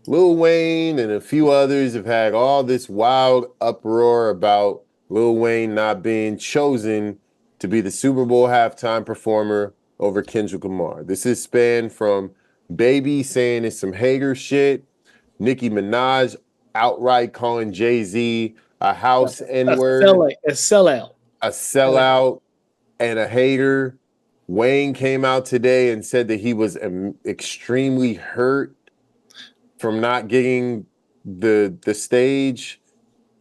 Lil Wayne and a few others have had all this wild uproar about Lil Wayne not being chosen to be the Super Bowl halftime performer over Kendrick Lamar. This is spanned from Baby saying it's some hater shit, Nicki Minaj outright calling Jay-Z a house N-word, A sellout. a sellout, and a hater. Wayne came out today and said that he was extremely hurt from not getting the stage.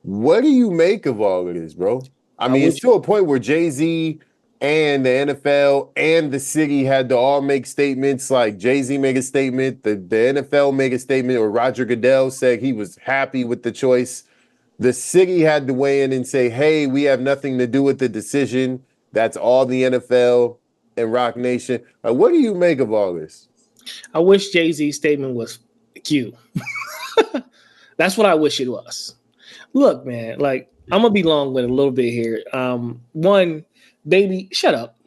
What do you make of all of this, bro? I mean, it's to a point where Jay-Z and the NFL and the city had to all make statements. Like Jay-Z make a statement, the NFL make a statement, or Roger Goodell said he was happy with the choice. The city had to weigh in and say, hey, we have nothing to do with the decision. That's all the NFL and Rock Nation. Like, what do you make of all this? I wish Jay-Z's statement was Q. That's what I wish it was. Look, man, like, I'm gonna be long with a little bit here. One, baby, shut up.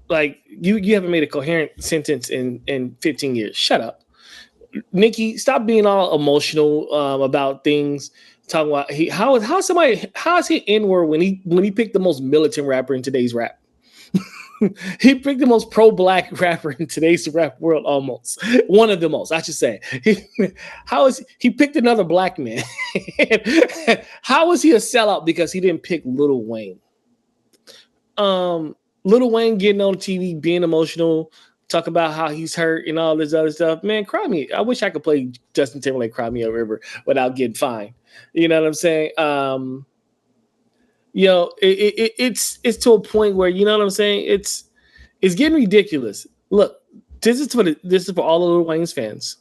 Like, you haven't made a coherent sentence in 15 years. Shut up. Nikki, stop being all emotional about things. Talking about how is he N-word when he picked the most militant rapper in today's rap? He picked the most pro-black rapper in today's rap world, almost one of the most, I should say. He picked another black man? How is he a sellout because he didn't pick Lil Wayne? Lil Wayne getting on TV, being emotional, talk about how he's hurt and all this other stuff. Man, cry me. I wish I could play Justin Timberlake "Cry Me a River" without getting fined. You know what I'm saying? It's to a point where, you know what I'm saying, it's getting ridiculous. Look, this is for all of Lil Wayne's fans.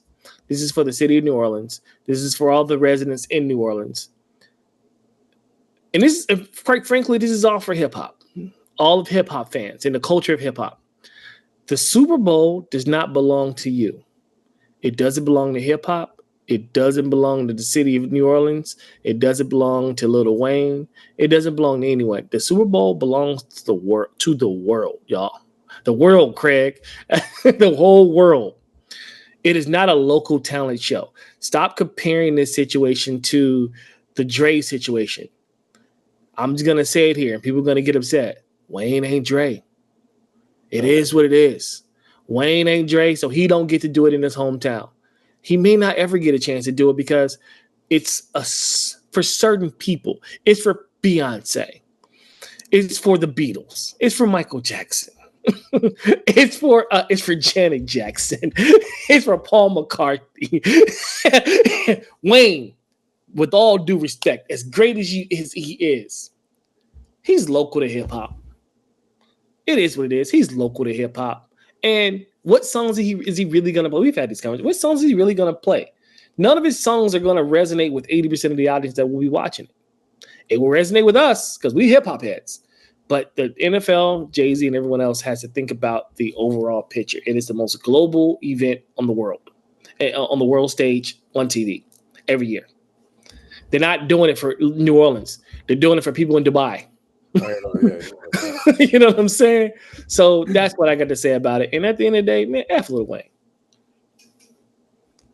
This is for the city of New Orleans. This is for all the residents in New Orleans. And this is, quite frankly, this is all for hip hop. All of hip hop fans and the culture of hip hop. The Super Bowl does not belong to you. It doesn't belong to hip hop. It doesn't belong to the city of New Orleans. It doesn't belong to Lil Wayne. It doesn't belong to anyone. The Super Bowl belongs to the world, y'all. The world, Craig. The whole world. It is not a local talent show. Stop comparing this situation to the Dre situation. I'm just going to say it here, and people are going to get upset. Wayne ain't Dre. It is what it is. Wayne ain't Dre, so he don't get to do it in his hometown. He may not ever get a chance to do it because it's for certain people. It's for Beyonce. It's for the Beatles. It's for Michael Jackson. It's for Janet Jackson. It's for Paul McCartney. Wayne, with all due respect, as great as he is, he's local to hip hop. It is what it is. He's local to hip hop. And what songs is he really going to play? We've had these conversations. What songs is he really going to play? None of his songs are going to resonate with 80% of the audience that will be watching it. It will resonate with us because we hip hop heads. But the NFL, Jay-Z, and everyone else has to think about the overall picture. It is the most global event on the world stage on TV every year. They're not doing it for New Orleans. They're doing it for people in Dubai. You know what I'm saying? So that's what I got to say about it. And at the end of the day, man, F Lil Wayne.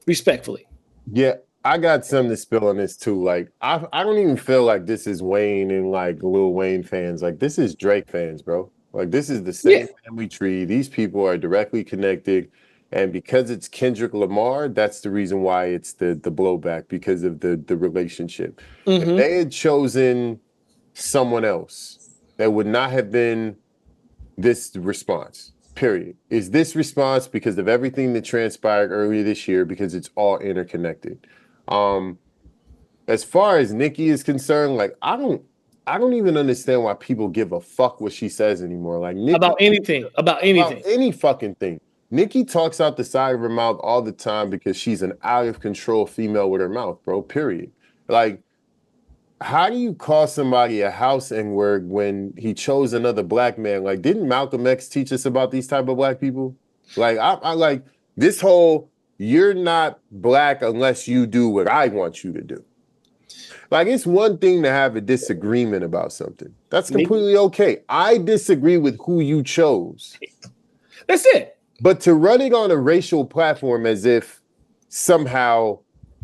Respectfully. Yeah, I got something to spill on this too. Like, I don't even feel like this is Wayne and like Lil Wayne fans. Like, this is Drake fans, bro. Like, this is the same family tree. These people are directly connected. And because it's Kendrick Lamar, that's the reason why it's the blowback, because of the relationship. If they had chosen someone else, that would not have been this response, period. Is this response because of everything that transpired earlier this year, because it's all interconnected. As far as Nicki is concerned, like, I don't even understand why people give a fuck what she says anymore. Like, Nicki, about anything. About any fucking thing. Nicki talks out the side of her mouth all the time because she's an out of control female with her mouth, bro, period. Like, how do you call somebody a house N-word when he chose another black man? Like, didn't Malcolm X teach us about these type of black people? Like, I like this whole, you're not black unless you do what I want you to do. Like, it's one thing to have a disagreement about something. That's completely okay. I disagree with who you chose. That's it. But to run it on a racial platform as if somehow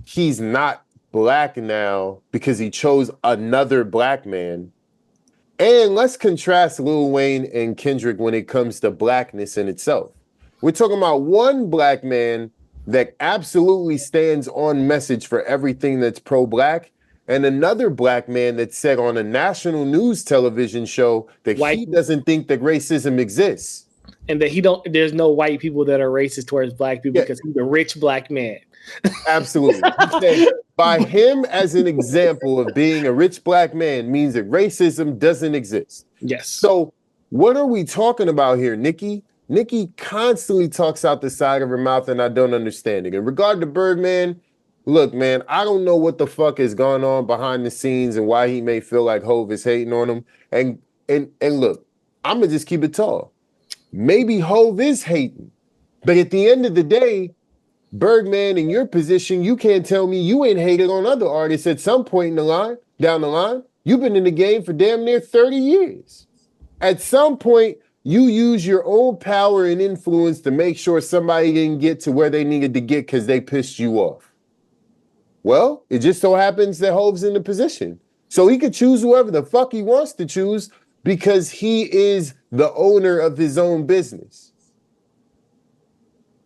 he's not black now because he chose another black man. And let's contrast Lil Wayne and Kendrick when it comes to blackness in itself. We're talking about one black man that absolutely stands on message for everything that's pro-black, and another black man that said on a national news television show that he doesn't think that racism exists. And that there's no white people that are racist towards black people because he's a rich black man. Absolutely. He said, by him as an example of being a rich black man means that racism doesn't exist. Yes. So what are we talking about here, Nikki? Nikki constantly talks out the side of her mouth, and I don't understand it. In regard to Birdman, look, man, I don't know what the fuck is going on behind the scenes and why he may feel like Hov is hating on him. And look, I'm gonna just keep it tall. Maybe Hov is hating, but at the end of the day, Birdman, in your position, you can't tell me you ain't hated on other artists at some point in the line, down the line. You've been in the game for damn near 30 years. At some point, you use your own power and influence to make sure somebody didn't get to where they needed to get because they pissed you off. Well, it just so happens that Hov's in the position. So he could choose whoever the fuck he wants to choose because he is the owner of his own business.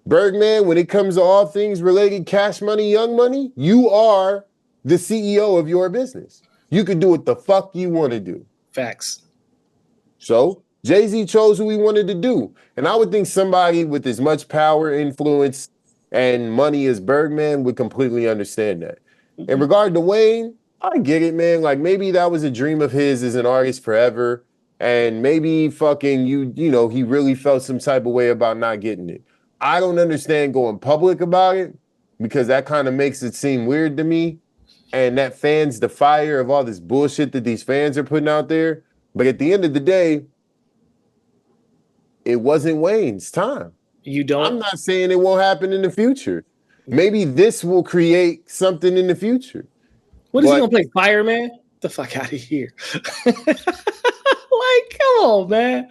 Birdman, when it comes to all things related Cash Money, Young Money, you are the CEO of your business. You can do what the fuck you want to do. Facts. So Jay-Z chose who he wanted to do. And I would think somebody with as much power, influence, and money as Birdman would completely understand that. In regard to Wayne, I get it, man. Like, maybe that was a dream of his as an artist forever. And maybe fucking you know, he really felt some type of way about not getting it. I don't understand going public about it because that kind of makes it seem weird to me. And that fans the fire of all this bullshit that these fans are putting out there. But at the end of the day, it wasn't Wayne's time. I'm not saying it won't happen in the future. Maybe this will create something in the future. What is he gonna play? Fireman? Get the fuck out of here. Like, come on, man.